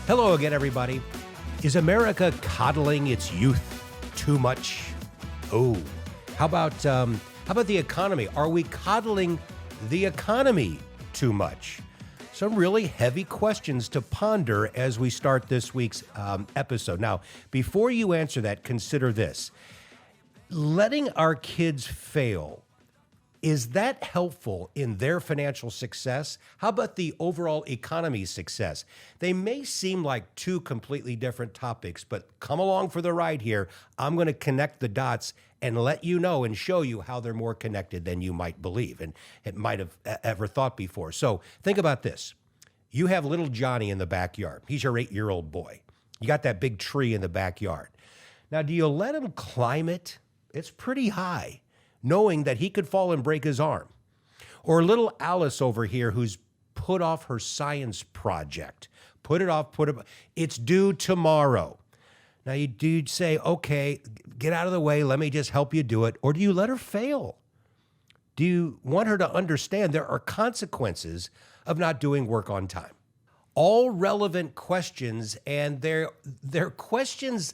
Hello again, everybody. Is America coddling its youth too much? Oh, how about the economy? Are we coddling the economy too much? Some really heavy questions to ponder as we start this week's episode. Now, before you answer that, consider this. Letting our kids fail, is that helpful in their financial success? How about the overall economy's success? They may seem like two completely different topics, but come along for the ride here. I'm going to connect the dots and let you know and show you how they're more connected than you might believe and it might have ever thought before. So think about this. You have little Johnny in the backyard. He's your 8-year-old boy. You got that big tree in the backyard. Now, do you let him climb it? It's pretty high, knowing that he could fall and break his arm. Or little Alice over here who's put off her science project. It's due tomorrow. Now you'd say, okay, get out of the way, let me just help you do it. Or do you let her fail? Do you want her to understand there are consequences of not doing work on time? All relevant questions, and they're questions,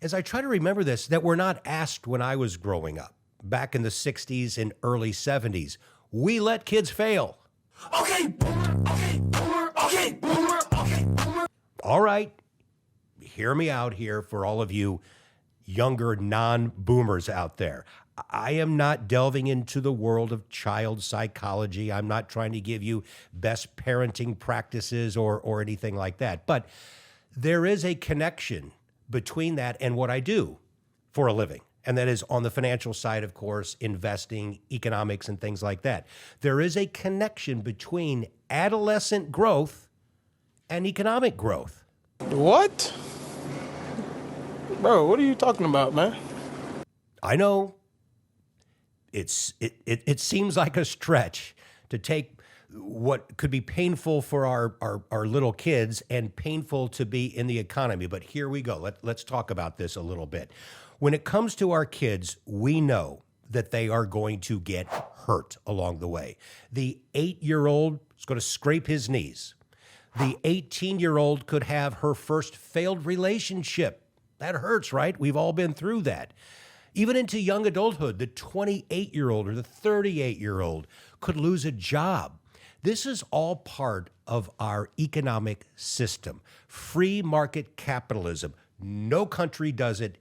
as I try to remember this, that were not asked when I was growing up. Back in the 60s and early 70s, we let kids fail. Okay, boomer, okay, boomer, okay, boomer, okay, boomer. All right, hear me out here for all of you younger non-boomers out there. I am not delving into the world of child psychology. I'm not trying to give you best parenting practices or anything like that. But there is a connection between that and what I do for a living. And that is on the financial side, of course, investing, economics, and things like that. There is a connection between adolescent growth and economic growth. What? Bro, what are you talking about, man? I know it seems like a stretch to take what could be painful for our little kids and painful to be in the economy. But here we go. Let's talk about this a little bit. When it comes to our kids, we know that they are going to get hurt along the way. The 8-year-old is going to scrape his knees. The 18-year-old could have her first failed relationship. That hurts, right? We've all been through that. Even into young adulthood, the 28-year-old or the 38-year-old could lose a job. This is all part of our economic system. Free market capitalism. No country does it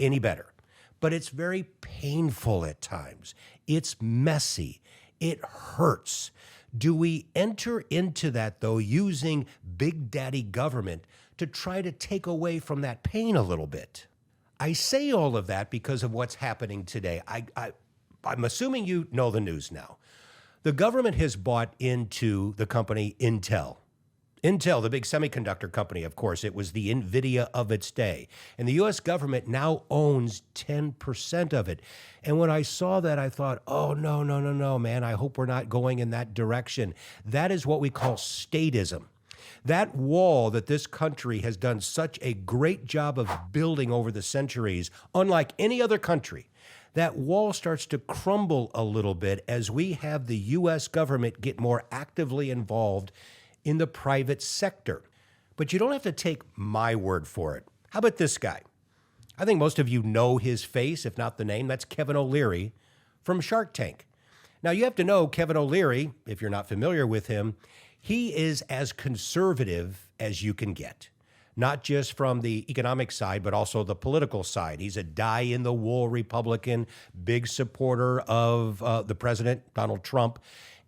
any better. But it's very painful at times. It's messy. It hurts. Do we enter into that, though, using big daddy government to try to take away from that pain a little bit? I say all of that because of what's happening today. I'm assuming you know the news now. The government has bought into the company Intel. Intel, the big semiconductor company, of course, it was the NVIDIA of its day. And the U.S. government now owns 10% of it. And when I saw that, I thought, oh, no, man, I hope we're not going in that direction. That is what we call statism. That wall that this country has done such a great job of building over the centuries, unlike any other country, that wall starts to crumble a little bit as we have the U.S. government get more actively involved in the private sector. But you don't have to take my word for it. How about this guy? I think most of you know his face, if not the name. That's Kevin O'Leary from Shark Tank. Now, you have to know Kevin O'Leary, if you're not familiar with him, he is as conservative as you can get. Not just from the economic side, but also the political side. He's a die-in-the-wool Republican, big supporter of the president, Donald Trump.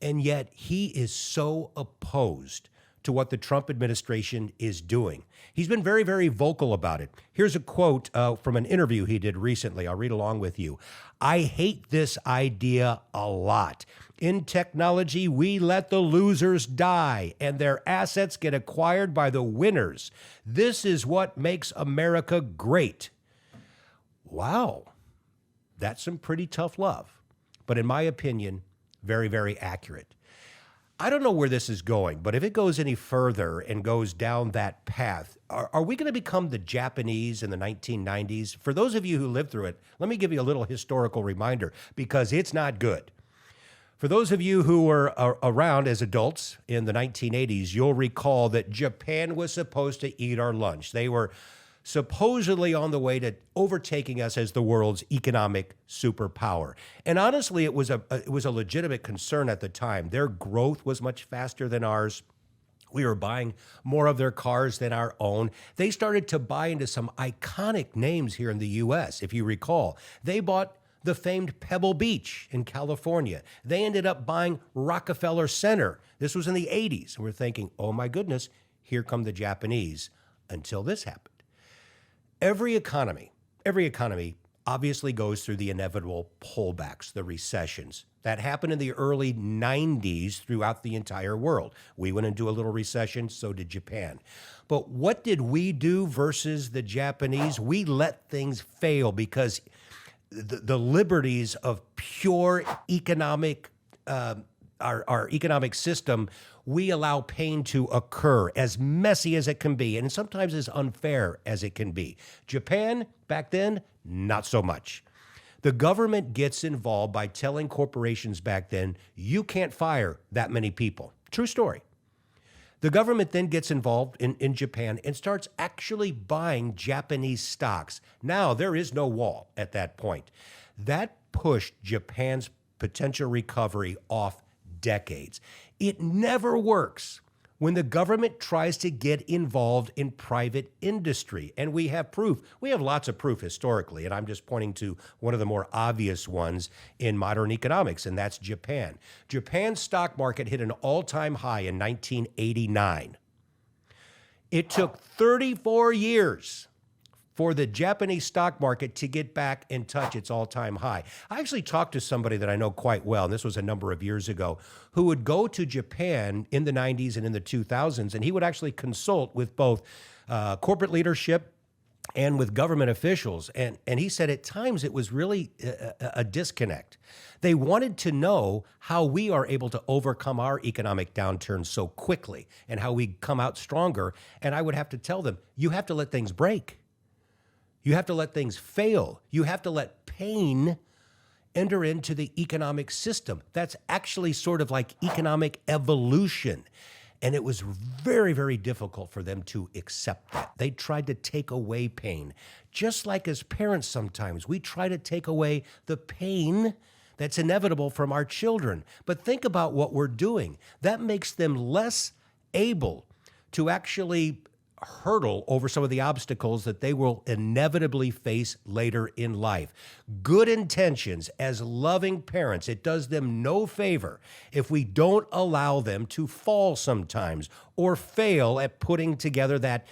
And yet he is so opposed to what the Trump administration is doing. He's been very, very vocal about it. Here's a quote from an interview he did recently. I'll read along with you. I hate this idea a lot. In technology, we let the losers die and their assets get acquired by the winners. This is what makes America great. Wow, that's some pretty tough love. But in my opinion, very, very accurate. I don't know where this is going, but if it goes any further and goes down that path, are we going to become the Japanese in the 1990s? For those of you who lived through it, let me give you a little historical reminder because it's not good. For those of you who were around as adults in the 1980s, you'll recall that Japan was supposed to eat our lunch. They were supposedly on the way to overtaking us as the world's economic superpower. And honestly, it was a legitimate concern at the time. Their growth was much faster than ours. We were buying more of their cars than our own. They started to buy into some iconic names here in the U.S., if you recall. They bought the famed Pebble Beach in California. They ended up buying Rockefeller Center. This was in the 80s. And we're thinking, oh my goodness, here come the Japanese, until this happened. Every economy obviously goes through the inevitable pullbacks, the recessions. That happened in the early 90s throughout the entire world. We went into a little recession, so did Japan. But what did we do versus the Japanese? We let things fail because the liberties of pure economic, our economic system, we allow pain to occur, as messy as it can be, and sometimes as unfair as it can be. Japan, back then, not so much. The government gets involved by telling corporations back then, you can't fire that many people. True story. The government then gets involved in Japan and starts actually buying Japanese stocks. Now, there is no wall at that point. That pushed Japan's potential recovery off decades. It never works when the government tries to get involved in private industry. And we have proof. We have lots of proof historically, and I'm just pointing to one of the more obvious ones in modern economics, and that's Japan. Japan's stock market hit an all-time high in 1989. It took 34 years for the Japanese stock market to get back and touch its all-time high. I actually talked to somebody that I know quite well, and this was a number of years ago, who would go to Japan in the 90s and in the 2000s, and he would actually consult with both corporate leadership and with government officials. And he said at times it was really a disconnect. They wanted to know how we are able to overcome our economic downturn so quickly and how we come out stronger. And I would have to tell them, you have to let things break. You have to let things fail. You have to let pain enter into the economic system. That's actually sort of like economic evolution. And it was very, very difficult for them to accept that. They tried to take away pain. Just like as parents sometimes, we try to take away the pain that's inevitable from our children. But think about what we're doing. That makes them less able to actually hurdle over some of the obstacles that they will inevitably face later in life. Good intentions as loving parents, it does them no favor if we don't allow them to fall sometimes or fail at putting together that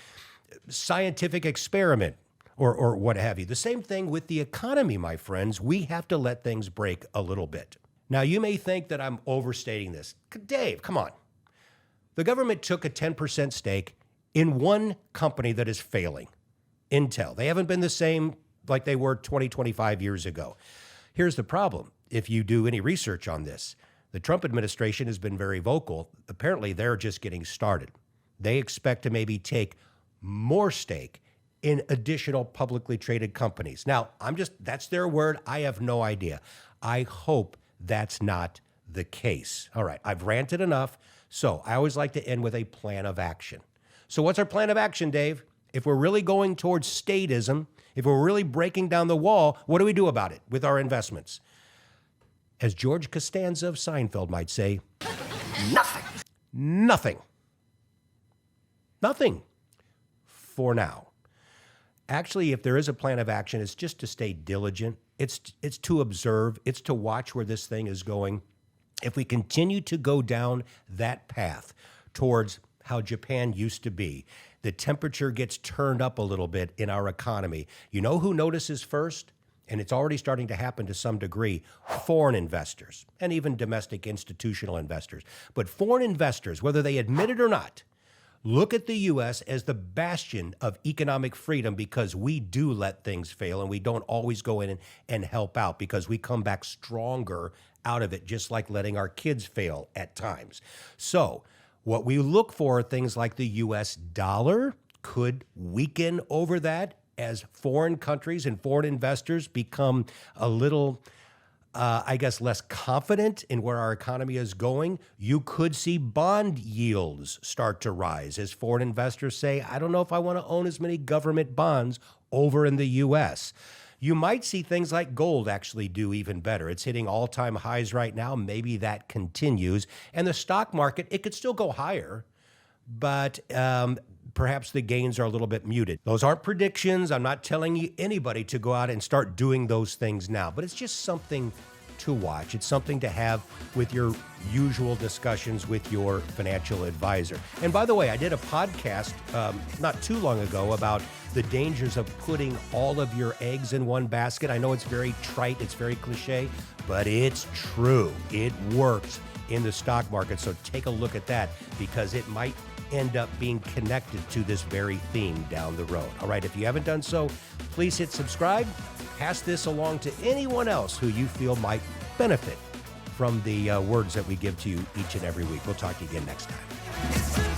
scientific experiment or what have you. The same thing with the economy, my friends. We have to let things break a little bit. Now, you may think that I'm overstating this. Dave, come on. The government took a 10% stake in one company that is failing, Intel. They haven't been the same like they were 20, 25 years ago. Here's the problem. If you do any research on this, the Trump administration has been very vocal. Apparently, they're just getting started. They expect to maybe take more stake in additional publicly traded companies. Now, that's their word. I have no idea. I hope that's not the case. All right, I've ranted enough. So I always like to end with a plan of action. So what's our plan of action, Dave? If we're really going towards statism, if we're really breaking down the wall, what do we do about it with our investments? As George Costanza of Seinfeld might say, nothing. Nothing. Nothing. For now. Actually, if there is a plan of action, it's just to stay diligent. It's to observe. It's to watch where this thing is going. If we continue to go down that path towards how Japan used to be, the temperature gets turned up a little bit in our economy. You know who notices first? And it's already starting to happen to some degree, foreign investors and even domestic institutional investors. But foreign investors, whether they admit it or not, look at the U.S. as the bastion of economic freedom because we do let things fail and we don't always go in and help out because we come back stronger out of it, just like letting our kids fail at times. So what we look for are things like the U.S. dollar could weaken over that as foreign countries and foreign investors become a little I guess, less confident in where our economy is going, you could see bond yields start to rise as foreign investors say, I don't know if I want to own as many government bonds over in the U.S. You might see things like gold actually do even better. It's hitting all-time highs right now. Maybe that continues. And the stock market, it could still go higher, but perhaps the gains are a little bit muted. Those aren't predictions. I'm not telling you anybody to go out and start doing those things now, but it's just something to watch. It's something to have with your usual discussions with your financial advisor. And by the way, I did a podcast not too long ago about the dangers of putting all of your eggs in one basket. I know it's very trite, it's very cliche, but it's true. It works in the stock market. So take a look at that because it might end up being connected to this very theme down the road. All right, if you haven't done so, please hit subscribe. Pass this along to anyone else who you feel might benefit from the words that we give to you each and every week. We'll talk to you again next time.